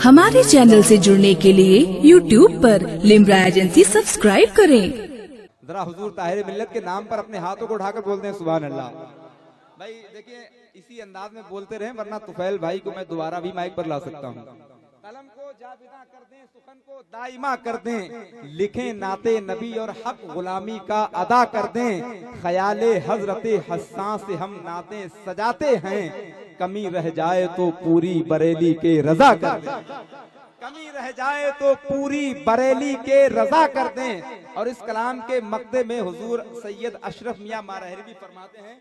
हमारे चैनल से जुड़ने के लिए YouTube पर लिम्रा एजेंसी सब्सक्राइब करें। जरा हुजूर ताहिर मिल्लत के नाम पर अपने हाथों को उठाकर बोलते हैं सुभान अल्लाह। भाई देखिए इसी अंदाज में बोलते रहे, वरना तुफैल भाई को मैं दोबारा भी माइक पर ला सकता हूँ। कलम को जाबिदा कर दें, सुखन को दाइमा कर दें, लिखें नाते नबी और हक गुलामी का अदा कर दें। ख्याले हजरते हस्सान से हम नाते सजाते हैं, कमी रह जाए तो पूरी बरेली के रजा कर दें। कमी रह जाए तो पूरी बरेली के रजा कर दें। और इस कलाम के मकदे में हुजूर सैयद अशरफ मियां मारहरी भी फरमाते हैं,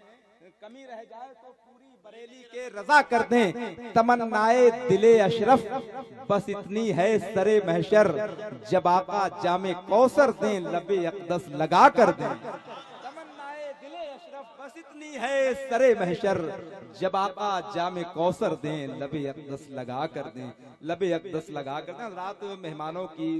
कमी रह जाए तो पूरी बरेली के रजा कर दें। तमन्नाए दिले अशरफ बस इतनी है सरे महशर, जब आका जामे कौसर दें लबे अक़दस लगा कर दें। तमन्नाए दिले अशरफ बस इतनी है सरे महशर, जब आका जामे कौसर दें लबे अक़दस लगा कर दें। लबे अक़दस लगा कर दें। रात मेहमानों की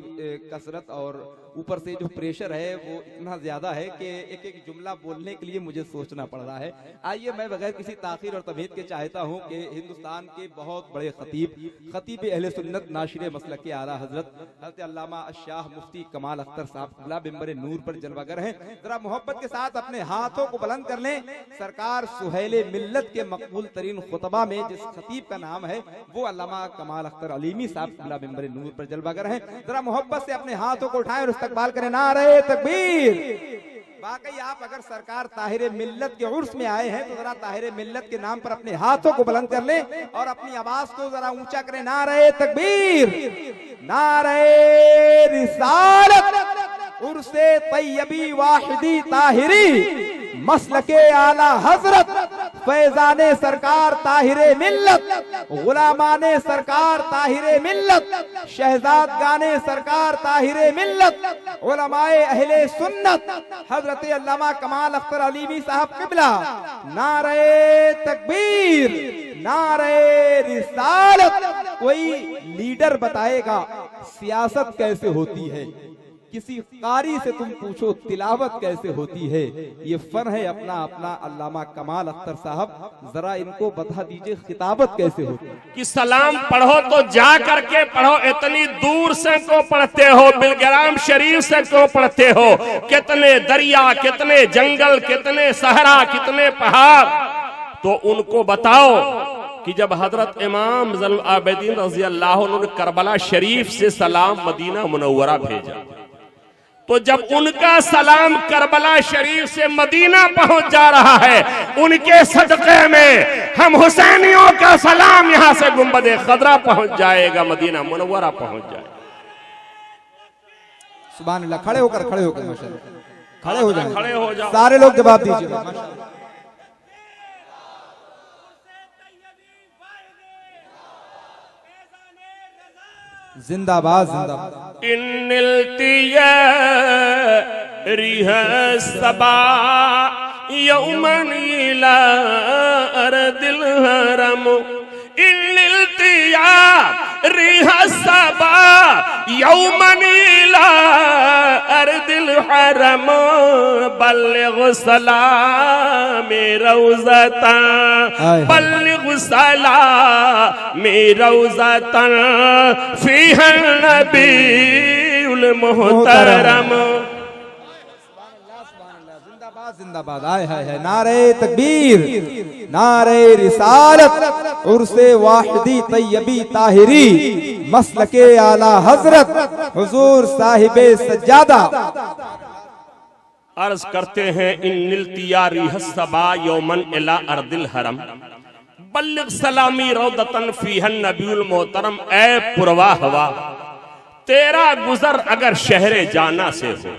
कसरत और ऊपर से जो प्रेशर है वो इतना ज्यादा है कि एक एक जुमला बोलने के लिए मुझे सोचना पड़ रहा है। आइए मैं बगैर किसी ताखीर और तमीद के चाहता हूं कि हिंदुस्तान के बहुत बड़े खतीब अहले सुन्नत नाशिर मसलक के आला हजरत अल्लामा शाह मुफ्ती कमाल अख्तर साहब खुला बिंबर नूर पर जलवागर हैं। जरा मोहब्बत के साथ अपने हाथों को बुलंद कर लें। सरकार सुहेले मिल्लत के मकबूल तरीन खुतबा में जिस खतीब का नाम है वो अल्लामा कमाल अख्तर अलीमी साहब खुला बिंबर नूर पर जलवागर हैं। जरा मोहब्बत से अपने हाथों को उठाएं और इस्तकबाल करें। नारे तकबीर। वाकई आप अगर सरकार ताहिर मिल्लत के उर्स में आए हैं तो जरा ताहिर मिल्लत के नाम पर अपने हाथों को बुलंद कर लें और अपनी आवाज को जरा ऊंचा करें। नारे तकबीर, नारे रिसालत, उर्से तैयबी वाहिदी ताहिरी, मसलके आला हजरत, फैजाने सरकार ताहिरे मिल्लत, गुलामाने सरकार ताहिरे मिल्लत, शहजाद गाने सरकार ताहिरे मिल्लत, उलमाए अहले सुन्नत हजरत अल्लामा कमाल अख्तर अलीमी साहब किबला। नारे तकबीर, नारे रिसालत। कोई लीडर बताएगा सियासत कैसे होती है, किसी कारी से तुम पूछो तिलावत कैसे होती है। ये फन है अपना अपना अल्लामा कमाल अख्तर साहब, जरा इनको बता दीजिए खिताबत कैसे होती है। कि सलाम पढ़ो तो जा करके पढ़ो, इतनी दूर से क्यों पढ़ते हो, बिलग्राम शरीफ से क्यों पढ़ते हो। कितने दरिया, कितने जंगल, कितने सहरा, कितने पहाड़। तो उनको बताओ कि जब हजरत इमाम ज़ैनुल आबिदीन रज़ी अल्लाह अन्हु ने करबला शरीफ से सलाम मदीना मुनव्वरा भेजा, तो जब उनका सलाम करबला शरीफ से मदीना पहुंच जा रहा है, उनके सदक़े में हम हुसैनियों का सलाम यहां से गुंबदे खदरा पहुंच जाएगा, मदीना मुनव्वरा पहुंच जाएगा। सुभान अल्लाह। खड़े होकर माशाअल्लाह खड़े हो जाए, खड़े हो जाओ, सारे लोग जवाब दीजिए। जिंदाबाद जिंदाबाद। इन्निल्तिया रिहा सबा यौमन इला अर्दिल हरम, इन्निल्तिया रिहा सबा यौमन इला अर्दिल हरम, बल्लिग सलाम रौज़ता, बल्लिग सलाम रौज़ता फीहा नबीउल मुहतरम। जिंदाबाद। आए है नारे तकबीर, नारे रिसालत, उर्से वाहिदी तैयबी ताहिरी, मसलके आला हजरत हुजूर साहिबे सज्जादा। अर्ज करते हैं इन्निल्तिया रिहस्सबा यौमन इला अर्दिल हरम, बल्लिग सलामी रौदतन फीहन नबीउल मोहतरम। ए पुरवा हवा, तेरा गुजर अगर शहरे जाना से हो।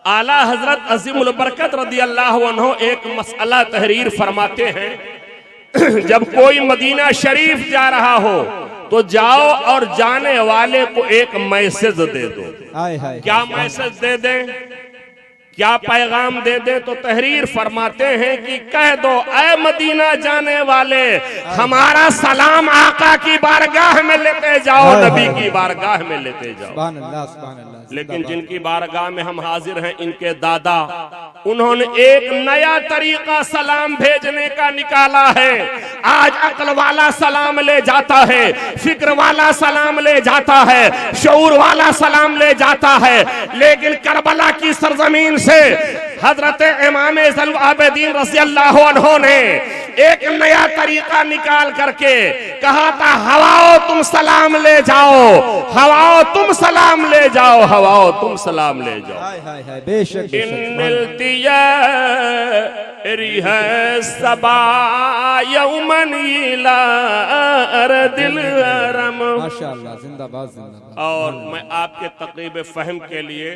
आला हजरत अजीमुल बरकत रदी अल्लाह अन्हु एक मसला तहरीर फरमाते हैं, जब कोई मदीना शरीफ जा रहा हो तो जाओ और जाने वाले को एक मैसेज दे दो। क्या मैसेज दे दें, क्या पैगाम दे दे। तो तहरीर फरमाते हैं कि कह दो ऐ मदीना जाने वाले, हमारा सलाम आका की बारगाह में लेते जाओ, नबी की बारगाह में लेते जाओ। सुभान अल्लाह, सुभान अल्लाह। लेकिन जिनकी बारगाह में हम हाजिर हैं, इनके दादा, उन्होंने एक नया तरीका सलाम भेजने का निकाला है। आज अक्ल वाला सलाम ले जाता है, फिक्र वाला सलाम ले जाता है, शऊर वाला सलाम ले जाता है, लेकिन करबला की सरजमीन से हजरत इमाम ज़ैनुल आबिदीन रज़ियल्लाहु अन्हु ने एक नया तरीका निकाल करके कहा था, हवाओ तुम सलाम ले जाओ, हवाओ तुम सलाम ले जाओ, हवाओ तुम सलाम ले जाओ। हाय हाय हाय, बेशक रिह सबा यौमन इला अर्दिल हरम। माशाअल्लाह, जिंदाबाद जिंदाबाद। और मैं आपके तक़रीब फहम के लिए,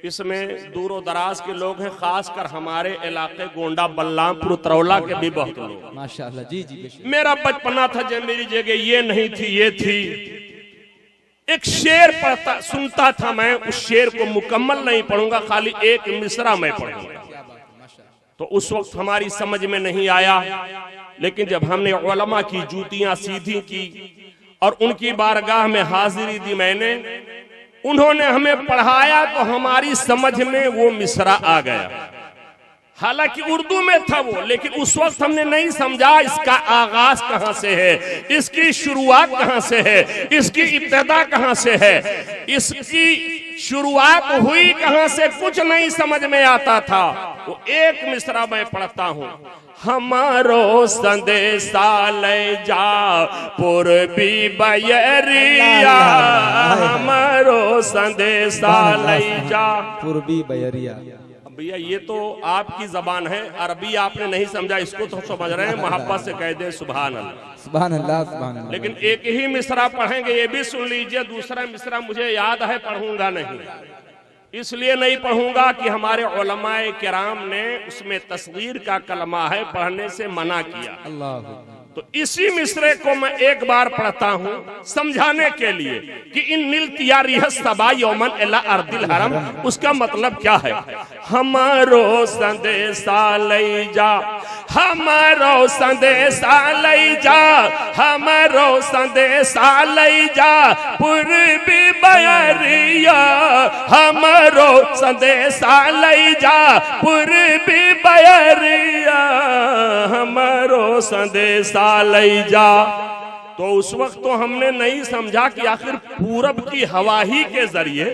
इसमें दूरो दराज के लोग हैं, खासकर हमारे इलाके गोंडा बल्लामपुर तरौला के भी बहुत लोग। माशाअल्लाह, जी जी बेशक। मेरा बचपना था जब मेरी जगह ये नहीं थी, ये थी। एक शेर पढ़ता सुनता था मैं, उस शेर को मुकम्मल नहीं पढ़ूंगा, खाली एक मिसरा मैं पढ़ूंगा। तो उस वक्त हमारी समझ में नहीं आया, लेकिन जब हमने उलमा की जूतियां सीधी की और उनकी बारगाह में हाजिरी दी मैंने, उन्होंने हमें पढ़ाया तो हमारी समझ में वो मिसरा आ गया। हालांकि उर्दू में था वो, लेकिन उस वक्त हमने नहीं समझा इसका आगाज कहां से है, इसकी शुरुआत कहां से है, इसकी इब्तिदा कहां से है, इसकी शुरुआत हुई कहां से, कुछ नहीं समझ में आता था। वो एक मिसरा मैं पढ़ता हूं, हमारो संदेशा ले जा पूर्वी बयरिया, हमारो संदेशा ले जा पूर्वी बयरिया। भैया ये तो आपकी जबान है, अरबी आपने नहीं समझा, इसको तो समझ रहे हैं, मोहब्बत से कह दे सुभान अल्लाह, सुभान अल्लाह, सुभान अल्लाह। लेकिन एक ही मिसरा पढ़ेंगे, ये भी सुन लीजिए। दूसरा मिसरा मुझे याद है, पढ़ूंगा नहीं, इसलिए नहीं पढ़ूंगा कि हमारे उलमाए किराम ने उसमें तस्गीर का कलमा है, पढ़ने से मना किया। अल्लाह। तो इसी मिसरे को मैं एक बार पढ़ता हूं समझाने के लिए कि इन निल्तिया रिह सबा यौमन इला अर्दिल हरम, उसका मतलब क्या है। हमारो संदेशा ले जा, हमारो संदेशा ले जा, हमारो संदेशा ले जा पूर्वी बयरिया, हमारो संदेशा ले जा पूर्वी बयरिया, हमारो संदेशा ले जा। तो उस वक्त तो हमने नहीं समझा कि आखिर पूरब की हवा ही के जरिए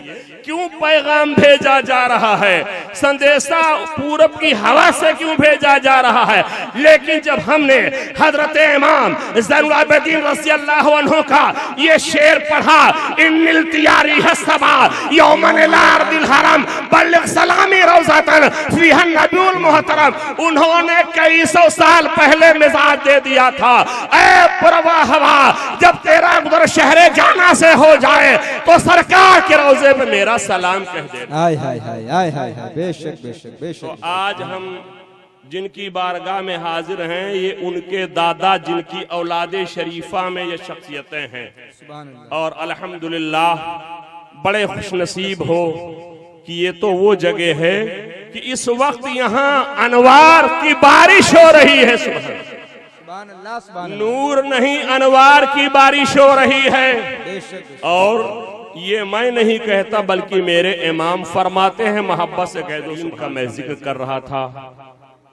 क्यों पैगाम भेजा जा रहा है, संदेशा पूरब की हवा से क्यों भेजा जा रहा है। लेकिन जब हमने हजरत इमाम ज़ैनुल आबिदीन रज़ियल्लाहु अन्हु का ये शेर पढ़ा, इन्निल तियारी हसबा यौमन इला अर्दिल हरम बल्लिग सलामी रौज़तन फीहा नबीउल मुहतरम, उन्होंने कई सौ साल पहले मिजाज दे दिया था, ऐ परवा हवा जब तेरा गुजर शहरे जाना से हो जाए तो सरकार के रोजे पे मेरा सलाम कह दे। हाय हाय हाय हाय हाय हाय, बेशक बेशक बेशक। तो आज हम जिनकी बारगाह में हाजिर हैं, ये उनके दादा जिनकी औलादे शरीफा में ये शख्सियतें हैं, और अल्हम्दुलिल्लाह बड़े खुशनसीब हो कि ये तो वो जगह है कि इस वक्त यहाँ अनवार की बारिश हो रही है। सुभान अल्लाह, सुभान अल्लाह। नूर नहीं, अनवार की बारिश हो रही है। और ये मैं नहीं कहता बल्कि मेरे इमाम फरमाते हैं, मोहब्बत से कह दो। जिनका मैं जिक्र कर रहा था,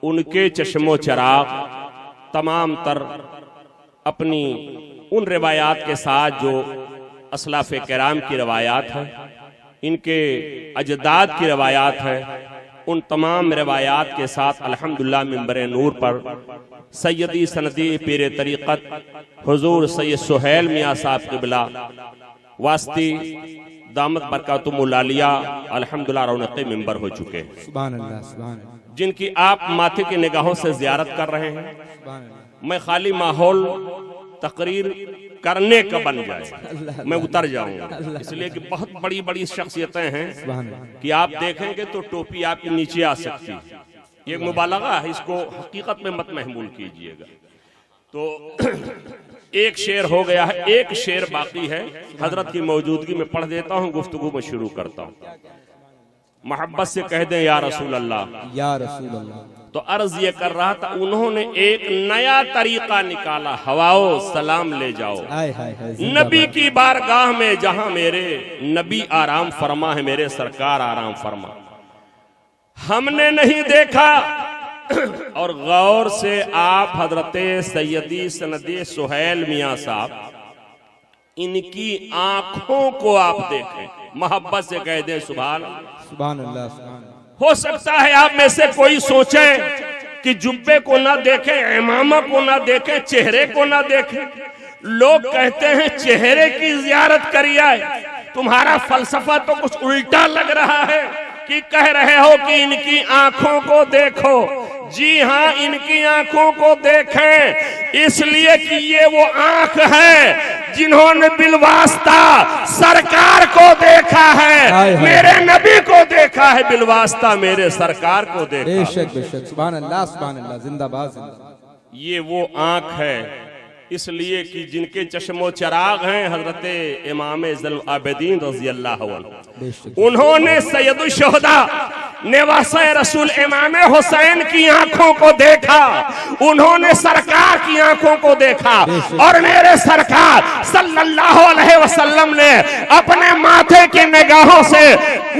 उनके चश्मो चराग तमाम तर अपनी उन रिवायात के साथ जो असलाफ किराम की रवायात है, इनके अजदाद की रवायात है, उन तमाम रिवायात के साथ अल्हम्दुलिल्लाह मिंबर नूर पर सैयदी सनदी पीर तरीक़त हुजूर सैयद सुहैल मियाँ साहब क़िबला वास्ती दामत बरकातुहुल आलिया अल्हम्दुलिल्लाह रौनक़े मिंबर हो चुके हैं। सुभान अल्लाह, सुभान अल्लाह। जिनकी आप माथे की निगाहों से ज़ियारत कर रहे हैं। मैं खाली माहौल तकरीर करने का बन जाए मैं उतर जाऊंगा, इसलिए कि बहुत बड़ी बड़ी शख्सियतें हैं कि आप देखेंगे तो टोपी आपके नीचे आ सकती है। ये मुबालगा है, इसको हकीकत में मत महमूल कीजिएगा। तो एक शेर हो गया है, एक शेर बाकी है, हजरत की मौजूदगी में पढ़ देता हूँ, गुफ्तगू में शुरू करता हूँ। मोहब्बत से कह दें या रसूल अल्लाह, या रसूल अल्लाह। तो अर्ज ये कर रहा था, उन्होंने एक नया तरीका निकाला, हवाओ सलाम ले जाओ नबी की बारगाह में, जहां मेरे नबी आराम फरमा है, मेरे सरकार आराम फरमा। हमने नहीं देखा और गौर से आप हजरते सैयदी सनदी सुहैल मियाँ साहब इनकी आंखों को आप देखें, मोहब्बत से कह दें सुभान अल्लाह। सुभान अल्लाह, सुभान अल्लाह। हो सकता है आप में से कोई सोचे कि जुब्बे को ना देखे, इमामा को ना देखे, चेहरे को ना देखे। लोग कहते हैं चेहरे की जियारत करिए। तुम्हारा फलसफा तो कुछ उल्टा लग रहा है कि कह रहे हो कि इनकी आंखों को देखो। जी हाँ, इनकी आंखों को देखें इसलिए कि ये वो आंख है जिन्होंने बिलवास्ता सरकार को देखा है, मेरे नबी को देखा है, बिलवास्ता मेरे सरकार को देखा। बेशक बेशक, सुभान अल्लाह, सुभान अल्लाह, जिंदाबाद जिंदाबाद। ये वो आंख है इसलिए कि जिनके चश्मो चराग हैं हजरते इमाम ज़ुल आबिदीन रज़ी अल्लाह अन्हु। उन्होंने सैयदुल शुहदा नेवासा रसूल इमाम हुसैन की आंखों को देखा, उन्होंने सरकार की आंखों को देखा और मेरे सरकार सल्लल्लाहु अलैहि वसल्लम ने अपने माथे की निगाहों से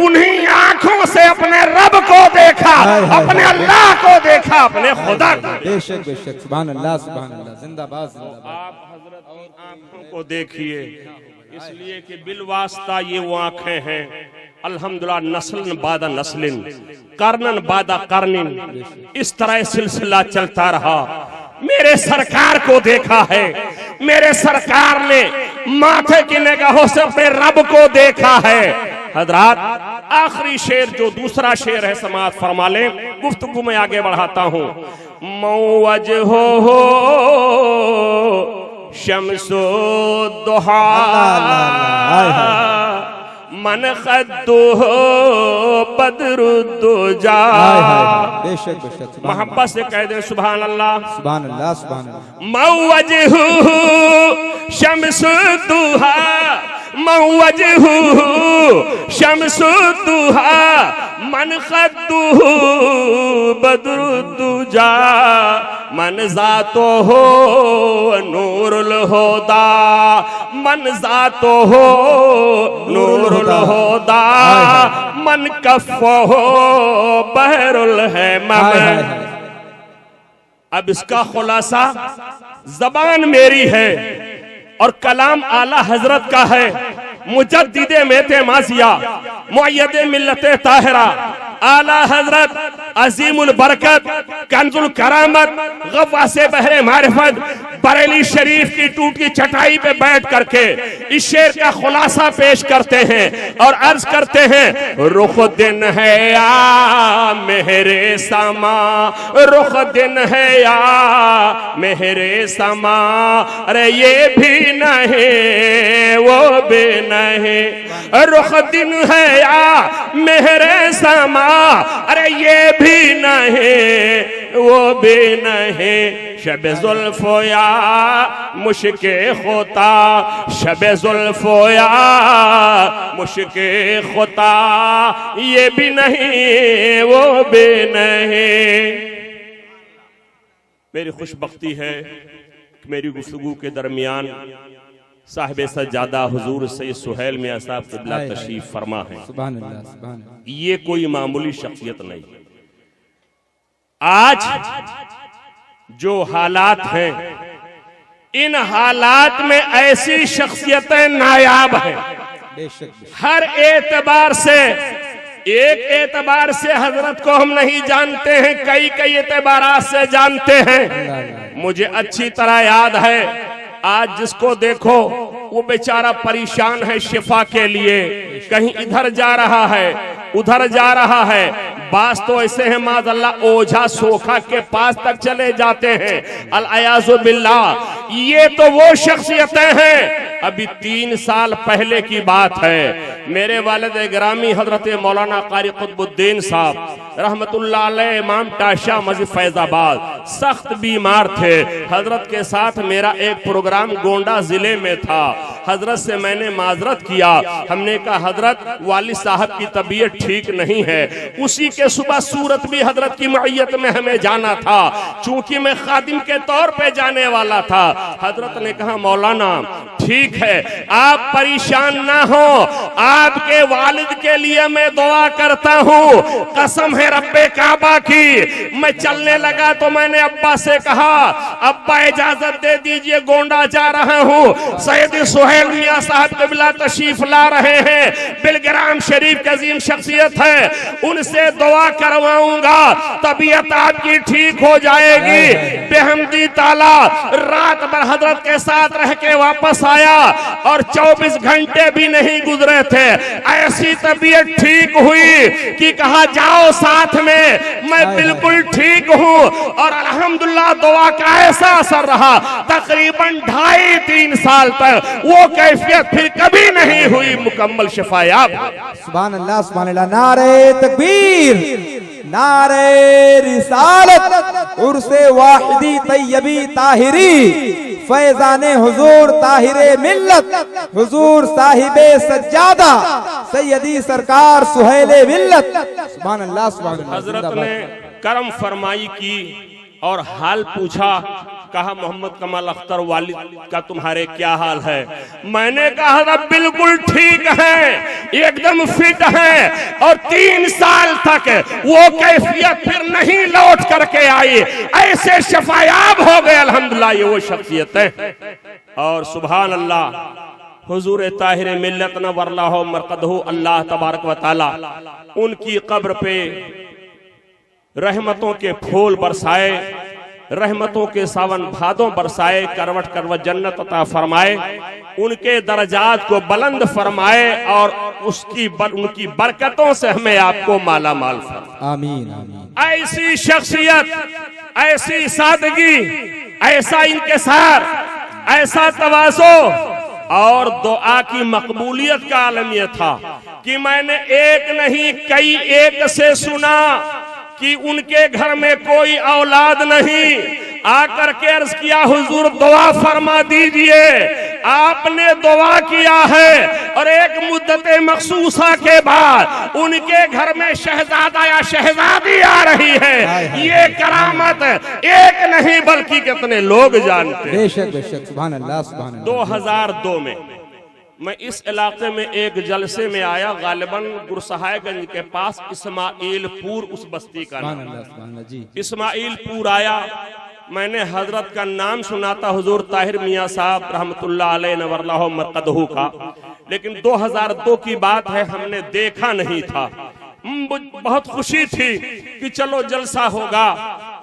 उन्हीं आंखों से अपने रब को देखा, अपने अल्लाह को देखा, अपने खुदा को। बेशक बेशक, सुभान अल्लाह, सुभान अल्लाह, जिंदाबाद जिंदाबाद। आप हजरत की आंखों को देखिए इसलिए कि बिलवास्ता ये वो आंखें हैं अल्हम्दुलिल्लाह, नस्लन बादा नस्लिन, कर्नन बादा कर्निन, इस तरह सिलसिला चलता रहा। मेरे सरकार को देखा है, मेरे सरकार ने माथे की निगाहों से अपने रब को देखा है। हजरात, आखिरी शेर जो दूसरा शेर है समाअत फरमा लें, गुफ्तगू में आगे बढ़ाता हूँ। मौवज हो शम्सो दुहा मन खद्दो बदरुद्दुजा। बेशक बेशक, मोहब्बत से कह दे सुभान अल्लाह, सुभान अल्लाह, सुभान अल्लाह। मौवजहू शम्सु दुहा, मौवजहू शम्सु दुहा मन खद्दुहु बदरुद्दुजा मन जातो हो नूरुल हुदा, मन जातो हो नूरुल हुदा, मन कफ़ो हो बहरुल हैमम। अब इसका खुलासा जबान मेरी है और कलाम आला हजरत का है। मुजद्दिदे मेते माजिया मुअय्यदे मिल्लते ताहिरा आला हजरत अजीमुल बरकत कंजुल करामत गव्वासे बहरे मारिफत बरेली शरीफ की टूटी चटाई पे बैठ करके इस शेर का खुलासा पेश करते हैं और अर्ज करते हैं, रुख दिन है या मेरे समा, रुख दिन है या मेरे समा, अरे ये भी नहीं वो भी नहीं, रुख दिन है या मेरे समा, अरे ये भी नहीं वो भी नहीं, शबे जुल्फोया मुश्के खुता, शबे जुल्फोया मुश्के खुता, ये भी नहीं वो भी नहीं। मेरी खुशबख्ती है कि मेरी गुफ्तगू के दरमियान साहिब सज्जादा हुजूर सैयद सुहैल मियां साहब क़िबला तशरीफ फरमा है। सुभान अल्लाह, सुभान अल्लाह। ये कोई मामूली शख्सियत नहीं। आज जो हालात हैं, इन हालात में ऐसी शख्सियतें नायाब हैं हर एतबार से। एक एतबार से हजरत को हम नहीं जानते हैं, कई कई एतबारात से जानते हैं। मुझे अच्छी तरह याद है, आज जिसको देखो वो बेचारा परेशान है शिफा के लिए, कहीं इधर जा रहा है उधर जा रहा है। बास तो ऐसे हैं माज़अल्लाह ओझा सोखा के पास तक चले जाते हैं, अल-अयाज़ु बिल्लाह। ये तो वो शख्सियतें हैं। अभी 3 साल पहले की बात है, मेरे वालिद गिरामी हजरत मौलाना कारी कुतुबुद्दीन साहब रहमतुल्लाह अलैह इमाम टाशा मस्जिद फैजाबाद सख्त बीमार थे। हजरत के साथ मेरा एक प्रोग्राम गोंडा जिले में था। हजरत से मैंने माजरत किया। हमने कहा हजरत वालिद साहब की तबीयत ठीक नहीं है। उसी के सुबह सूरत भी हजरत की मईयत में हमें जाना था, चूंकि मैं खादिम के तौर पे जाने वाला था। हजरत ने कहा मौलाना ठीक है, आप परेशान ना हो, आपके वालिद के लिए मैं दुआ करता हूँ। कसम है रब्बे काबा की। मैं चलने लगा तो मैंने अब्बा से कहा अब्बा इजाजत दे दीजिए, गोंडा जा रहा हूँ। सैयद सुहेल मियां साहब कबिला तशरीफ ला रहे हैं, बिलग्राम शरीफ की अजीम शख्सियत है, उनसे दुआ करवाऊंगा, तबीयत आपकी ठीक हो जाएगी। बेहमदी ताला रात भर हजरत के साथ रह के वापस आया और 24 घंटे भी नहीं गुजरे थे, ऐसी तबीयत ठीक हुई कि कहा जाओ साथ में, मैं बिल्कुल ठीक हूँ। और अल्हम्दुलिल्लाह दुआ का ऐसा असर रहा, तकरीबन 2.5-3 साल तक वो कैफियत फिर कभी नहीं हुई, मुकम्मल शिफायाब। सुभान अल्लाह सुभान अल्लाह। नारे तकबीर, नारे रिसालत, उर्से वाहिदी तैयबी ताहिरी, फैजाने हुजूर ताहिरे मिल्लत, हुजूर साहिबे सज्जादा, सैयदी सरकार सुहेले मिल्लत। सुभान अल्लाह सुभान अल्लाह। हजरत ने करम फरमाई की और हाल पूछा। कहा मोहम्मद कमाल अख्तर वालिद का तुम्हारे क्या हाल है? मैंने कहा बिल्कुल ठीक है, एकदम फिट है, और 3 साल तक वो कैफियत फिर नहीं लौट करके आई, ऐसे शफायाब हो गए अल्हम्दुलिल्लाह। ये वो शख्सियत है। और सुभान अल्लाह हुजूर ताहिर मिल्लत नव्वरल्लाहु मरकदहु, अल्लाह तबारक व तआला उनकी कब्र पे रहमतों के फूल बरसाए, रहमतों के सावन भादों बरसाए, करवट करवट जन्नत अता फरमाए, उनके दर्जात को बुलंद फरमाए और उनकी बरकतों से हमें आपको माला माल फरमाए। आमीन आमीन। ऐसी शख्सियत, ऐसी सादगी, ऐसा इंकिसार, ऐसा तवाज़ो और दुआ की मकबूलियत का आलम यह था कि मैंने एक नहीं कई एक से सुना कि उनके घर में कोई औलाद नहीं। आकर के अर्ज किया हुजूर दुआ फरमा दीजिए। आपने दुआ किया है और एक मुद्दत मखसूसा के बाद उनके घर में शहजादा या शहजादी आ रही है। ये करामत एक नहीं बल्कि कितने लोग जानते हैं। बेशक बेशक। सुभान अल्लाह सुभान अल्लाह। 2002 में मैं इस इलाके में एक जलसे में आया, गालिबन गुरसहायगंज के पास इस्माइलपुर उस बस्ती का नाम। इस्माइलपुर आया, मैंने हजरत का नाम सुना था, हुजूर ताहिर मियां साहब रहमतुल्लाह अलैहि नव्वरल्लाहु मरकदहु का, लेकिन 2002 की बात है, हमने देखा नहीं था। बहुत खुशी थी कि चलो जलसा होगा,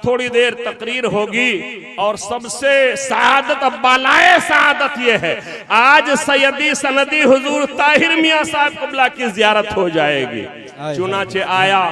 थोड़ी देर तकरीर होगी और सबसे सादत बालाए सादत ये है आज सैयदी सनदी हुजूर ताहिर मियां साहब क़िबला की जियारत हो जाएगी। चुनाचे आया,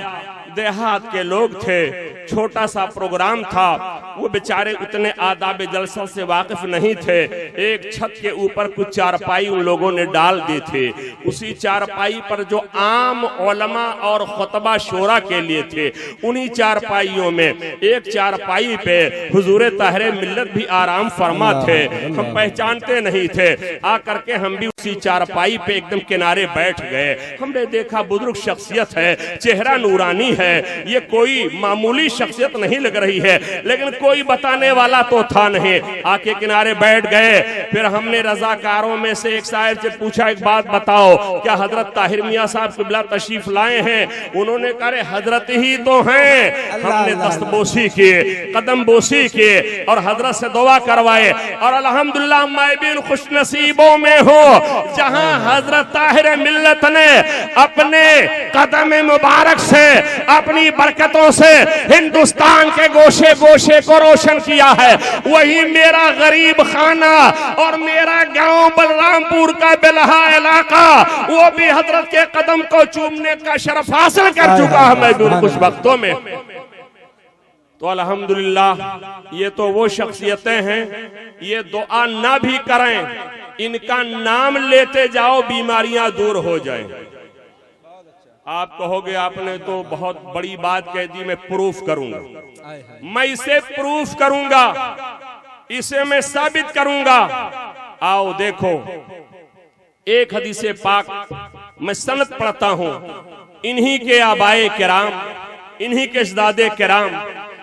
देहात के लोग थे, छोटा सा प्रोग्राम था, वो बेचारे उतने आदाब जलसा से वाकिफ नहीं थे। एक छत के ऊपर कुछ चारपाई उन लोगों ने डाल दी थी, उसी चारपाई पर जो आम उलमा और खुतबा शोरा के लिए थे, उन्हीं चारपाइयों में एक चारपाई पे हुजूर ताहिर मिल्लत भी आराम फरमा थे। हम पहचानते नहीं थे, आकर के हम भी उसी चारपाई पे एकदम किनारे बैठ गए। हमने देखा बुजुर्ग शख्सियत है, चेहरा नूरानी है, ये कोई मामूली शख्सियत नहीं लग रही है, लेकिन कोई बताने वाला तो था नहीं। आके किनारे बैठ गए। फिर हमने रजाकारों में से एक शायर से पूछा, एक बात बताओ, क्या हजरत ताहिर मियां साहब क़िबला तशरीफ लाए हैं? उन्होंने कहा हजरत ही तो हैं। हमने दस्तबोसी किए, कदम बोसी किए और हजरत से दुआ करवाए। और अल्हम्दुलिल्लाह मैं भी खुश नसीबों में हूँ जहां हजरत ताहिर मिल्लत ने अपने कदम मुबारक से, अपनी बरकतों से हिंदुस्तान के गोशे गोशे को रोशन किया है। वही मेरा गरीब खाना और मेरा गांव बलरामपुर का बेलहा इलाका, वो भी हजरत के कदम को चूमने का शरफ हासिल कर चुका है। मैं भी कुछ वक्तों में तो अल्हम्दुलिल्लाह ये तो वो शख्सियतें हैं, ये दुआ ना भी करें, इनका नाम लेते जाओ बीमारियां दूर हो जाएं। आप कहोगे आपने तो बहुत बड़ी बात कह दी, मैं प्रूफ करूंगा, मैं इसे प्रूफ करूंगा, इसे मैं साबित करूंगा। आओ देखो, एक हदीस पाक मैं सनद पढ़ता हूं, इन्हीं के आबाए किराम, इन्हीं के इज़दादे किराम,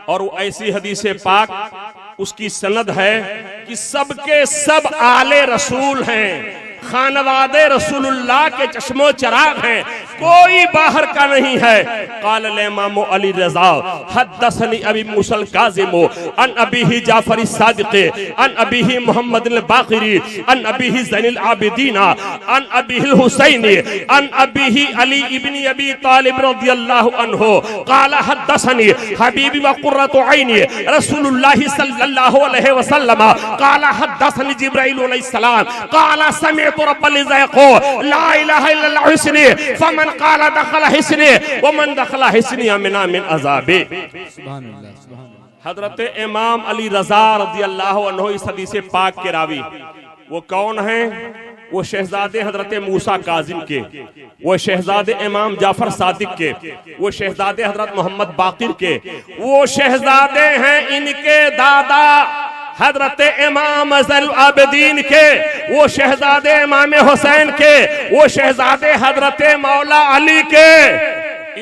और वो ऐसी हदीस पाक उसकी सनद है कि सबके सब आले रसूल हैं, खानवादे रसूलुल्लाह के चश्मो चराग हैं, कोई बाहर का नहीं है। काल इमाम अली रज़ा हद्दसनी अबी मूसल काज़िम अन अबीही जाफर सादिक अन अबीही मोहम्मद बाक़िरी अन अबीही ज़ैनुल आबिदीन अन अबीही हुसैन अन अबीही अली इब्न अबी तालिब रज़ियल्लाहु अन्हु काल हद्दसनी हबीबी व क़ुर्रतु ऐनी रसूलुल्लाह सल्लल्लाहु अलैहि वसल्लम काल हद्दसनी जिब्राइल अलैहिस्सलाम काल समी रब्बल इज़्ज़त ला इलाहा इल्लल्लाह हिस्नी फमन क़ाला दख़ला हिस्नी व मन दख़ला हिस्नी अमिना मिन अज़ाबी। सुभान अल्लाह, सुभान अल्लाह। हज़रत इमाम अली रज़ा रज़ियल्लाहु अन्हु इस हदीस पाक के रावी वो कौन हैं? वो शहजादे हज़रत मूसा काज़िम के, वो शहजादे इमाम जाफर सादिक के, वो शहजादे हज़रत मोहम्मद बाक़िर के, वो शहजादे हैं इनके दादा हजरत इमाम ज़ैनुल आबिदीन के, वो शहजादे इमाम हुसैन के, वो शहजादे हजरत मौला अली के।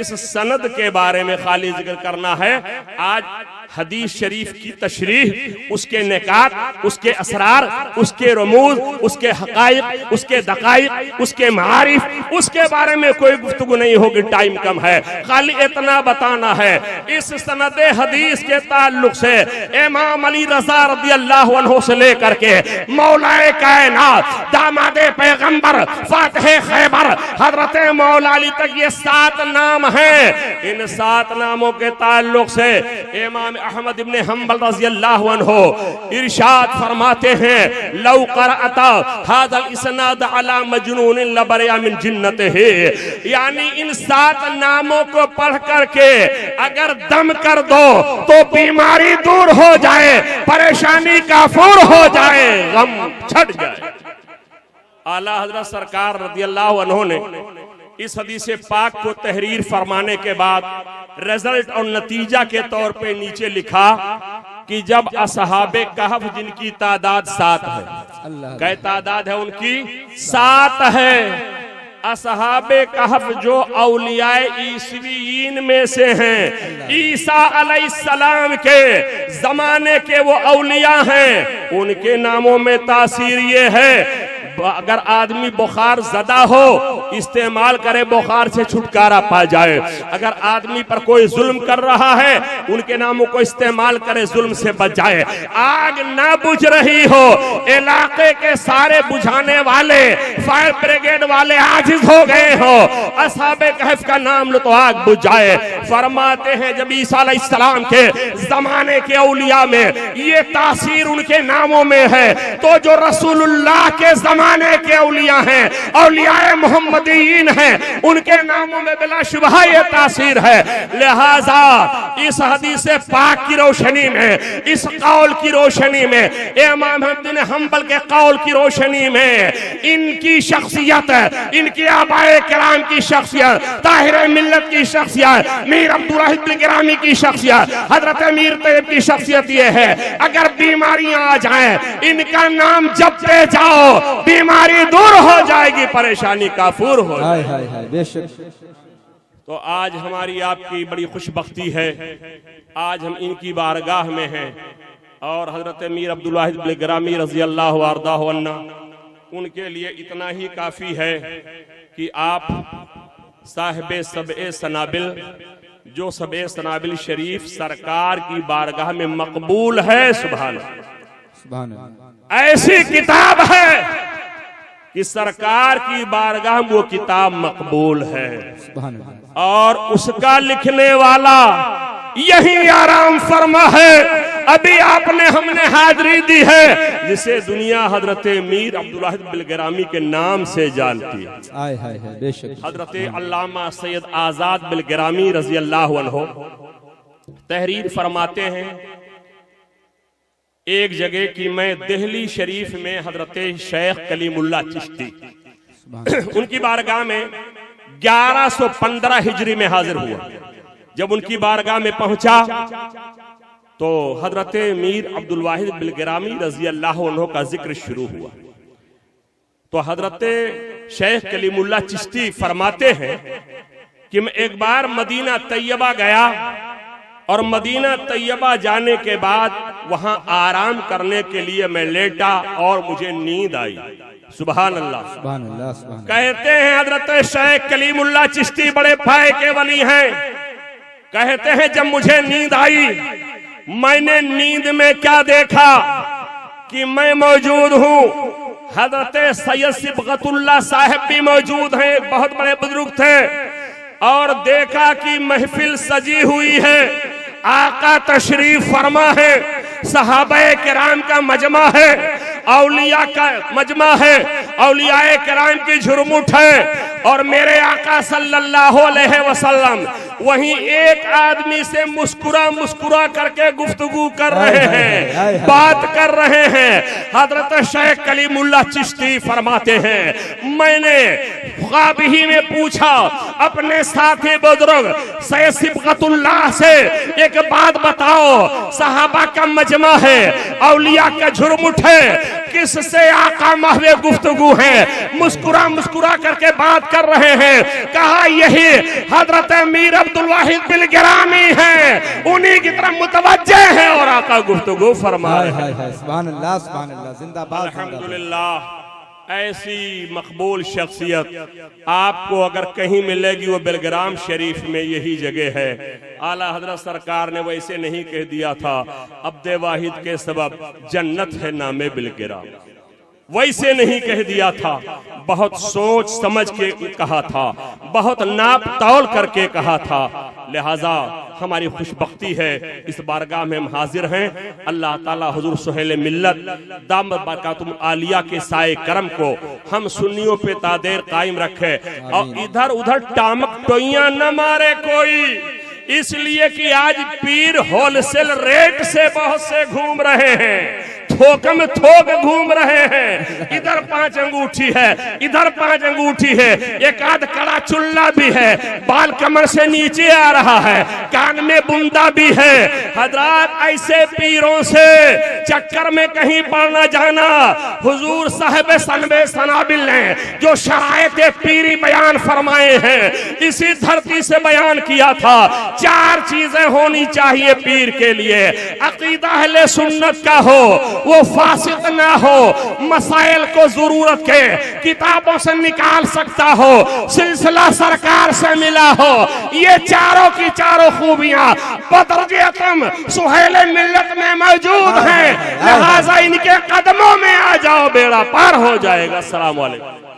इस सनद के बारे में खाली जिक्र करना है। आज हदीस शरीफ की तशरीह, उसके निकात, उसके असरार, उसके रमूज, उसके हकाइक, उसके दकाइक, उसके मारिफ, उसके बारे में कोई गुफ्तगू नहीं होगी, टाइम कम है। खाली इतना बताना है इस सनद हदीस के ताल्लुक से इमाम अली रज़ा रज़ियल्लाहु अन्हु से लेकर के मौलाए कायनात, दामादे पैगंबर, फातिह खैबर, हजरत मौला अली तक ये 7 नाम हैं। इन 7 नामों के ताल्लुक से इमाम अहमद इब्न हंबल रज़ियल्लाहु अन्हु इरशाद फरमाते हैं, लौ क़रअता हाज़ल इस्नाद अला मजनून लबरिया मिन जिन्नतिही, यानी इन 7 नामों को पढ़ करके अगर दम कर दो तो बीमारी दूर हो जाए, परेशानी काफूर हो जाए, गम छट जाए। आला हज़रत सरकार रज़ियल्लाहु अन्हु ने इस हदीस पाक को तहरीर फरमाने के बाद रिजल्ट और नतीजा के तौर पे नीचे लिखा कि जब असहाबे कहफ जिनकी तादाद 7 है, कै तादाद है उनकी 7 है, असहाबे कहफ जो औलियाए ईसवीयीन में से हैं, ईसा अलैहिस्सलाम के जमाने के वो औलिया हैं, उनके नामों में तासीर ये है अगर आदमी बुखार ज़दा हो इस्तेमाल करे, बुखार से छुटकारा पा जाए। अगर आदमी पर कोई जुल्म कर रहा है उनके नामों को इस्तेमाल करे, जुल्म से बच जाए। आग ना बुझ रही हो, इलाके के सारे बुझाने वाले फायर ब्रिगेड वाले आजिज हो गए हो, असहाबे कहफ का नाम लो तो आग बुझ जाए। फरमाते हैं जब ईसा अलैहिस्सलाम के जमाने के औलिया में ये तासीर उनके नामों में है, तो जो रसूलुल्लाह के जमाने के औलिया हैं, औलियाए मोहम्मदीन हैं, उनके नामों में बिला शुबहा ये तासीर है। लिहाजा इस हदीस पाक की रोशनी में, इस कौल की रोशनी में, इमाम इब्न हंबल के कौल की रोशनी में, इनकी शख्सियत, इनके आबाए किराम की शख्सियत, ताहिर मिल्लत की शख्सियत, मीर अब्दुल वाहिद बिन गिरामी की शख्सियत, हजरत मीर तैयब की शख्सियत ये है, अगर बीमारियां आ जाएं इनका नाम जपते जाओ, बीमारी दूर हो जाएगी, परेशानी काफूर हो जाएगी। बेशक। तो आज हमारी आपकी बड़ी खुशबख्ती है, आज हम इनकी बारगाह में हैं और हजरत मीर अब्दुल वाहिद बिन गिरामी रज़ियल्लाहु अन्हु, उनके लिए इतना ही काफी है कि आप साहिबे सबए सनाबिल, जो सबए सनाबिल शरीफ सरकार की बारगाह में मकबूल है, सुभान अल्लाह, ऐसी किताब है कि सरकार की बारगाह में वो किताब मकबूल है, और उसका लिखने वाला यही आराम फरमा है। अभी आपने हमने हाजिरी दी है, जिसे दुनिया हजरत मीर अब्दुल वाहिद बिन गिरामी के नाम से जानती है। बेशक। हजरत अल्लामा सैयद आजाद बिन गिरामी रज़ियल्लाहु अन्हु तहरीर फरमाते हैं एक जगह की, मैं दिल्ली शरीफ में हजरत शेख कलीमुल्लाह चिश्ती उनकी बारगाह में 1115 हिजरी में हाजिर हुआ। जब उनकी बारगाह में पहुंचा तो हजरत मीर अब्दुल वाहिद बिन गिरामी रज़ियल्लाहु अन्हु का जिक्र शुरू हुआ। तो हजरत शेख कलीमुल्लाह चिश्ती फरमाते हैं कि मैं एक बार मदीना तैयबा गया और मदीना तैयबा जाने के बाद वहां आराम करने के लिए मैं लेटा और मुझे नींद आई। सुभान अल्लाह, सुभान अल्लाह, सुभान अल्लाह। कहते हैं हजरत शेख कलीमुल्लाह चिश्ती बड़े फाय के वली हैं। कहते हैं जब मुझे नींद आई, मैंने नींद में क्या देखा कि मैं मौजूद हूं, हजरत सैयद सिबगतुल्लाह साहब भी मौजूद हैं, एक बहुत बड़े बुजुर्ग थे, और देखा कि महफिल सजी हुई है, आका तशरीफ फरमा है, सहाबाए किराम का मजमा है, औलिया का मजमा है, औलियाए किराम की झुरमुट है, और मेरे आका सल्लल्लाहु अलैहि वसल्लम वहीं एक आदमी से मुस्कुरा मुस्कुरा करके गुफ्तगू कर रहे हैं, बात कर रहे हैं। हजरत शेख कलीमुल्लाह चिश्ती फरमाते हैं मैंने ख्वाब ही में पूछा अपने साथी बुजुर्ग सैयद सिबगतुल्लाह से, एक बात बताओ, सहाबा का मजमा है, औलिया का झुरमुट है, किससे आका महवे गुफ्तगू है? मुस्कुरा मुस्कुरा करके बात कर रहे हैं। कहा यही हजरत मीर अब्दुल वाहिद बिल गिरानी है, उन्हीं की तरफ मुतवज्जे हैं और आका गुफ्तगू फरमा रहे हैं। सुभान अल्लाह, सुभान अल्लाह, जिंदाबाद। अल्हम्दुलिल्लाह, ऐसी मकबूल शख्सियत आपको अगर कहीं मिलेगी वो बेलग्राम शरीफ में यही जगह है। आला हजरत सरकार ने वैसे नहीं कह दिया था अब्दे वाहिद के सबब जन्नत है नामे बेलग्राम, वैसे नहीं कह दिया था, बहुत सोच समझ के कहा था, बहुत नाप तौल करके कहा था। लिहाजा हमारी खुशबख्ती है इस बारगाह में हम हाजिर हैं। अल्लाह ताला हुजूर सुहेल मिल्लत दामत बरकातुहुम आलिया के साए करम को हम सुन्नियों पे तादेर कायम रखे और इधर उधर टामक टोइयां न मारे कोई, इसलिए कि आज पीर होलसेल रेट से बहुत से घूम रहे हैं, थोकम थोक घूम रहे हैं। इधर 5 अंगूठी है, इधर 5 अंगूठी है, एक आध कड़ा चुल्ला भी है, बाल कमर से नीचे आ रहा है, कान में बुंदा भी है। हजरात ऐसे पीरों से चक्कर में कहीं पड़ना जाना। हुजूर साहिब सनबे सनाबिल ने जो शरायत पीरी बयान फरमाए हैं इसी धरती से बयान किया था। 4 चीजें होनी चाहिए पीर के लिए, अकीदा अहले सुन्नत का हो, वो फासिक ना हो, मसाइल को जरूरत के किताबों से निकाल सकता हो, सिलसिला सरकार से मिला हो, ये चारों की चारों खूबियां बदरजतम सुहेल मिल्लत में मौजूद हैं। लिहाजा इनके कदमों में आ जाओ, बेड़ा पार हो जाएगा। अस्सलाम वालेकुम।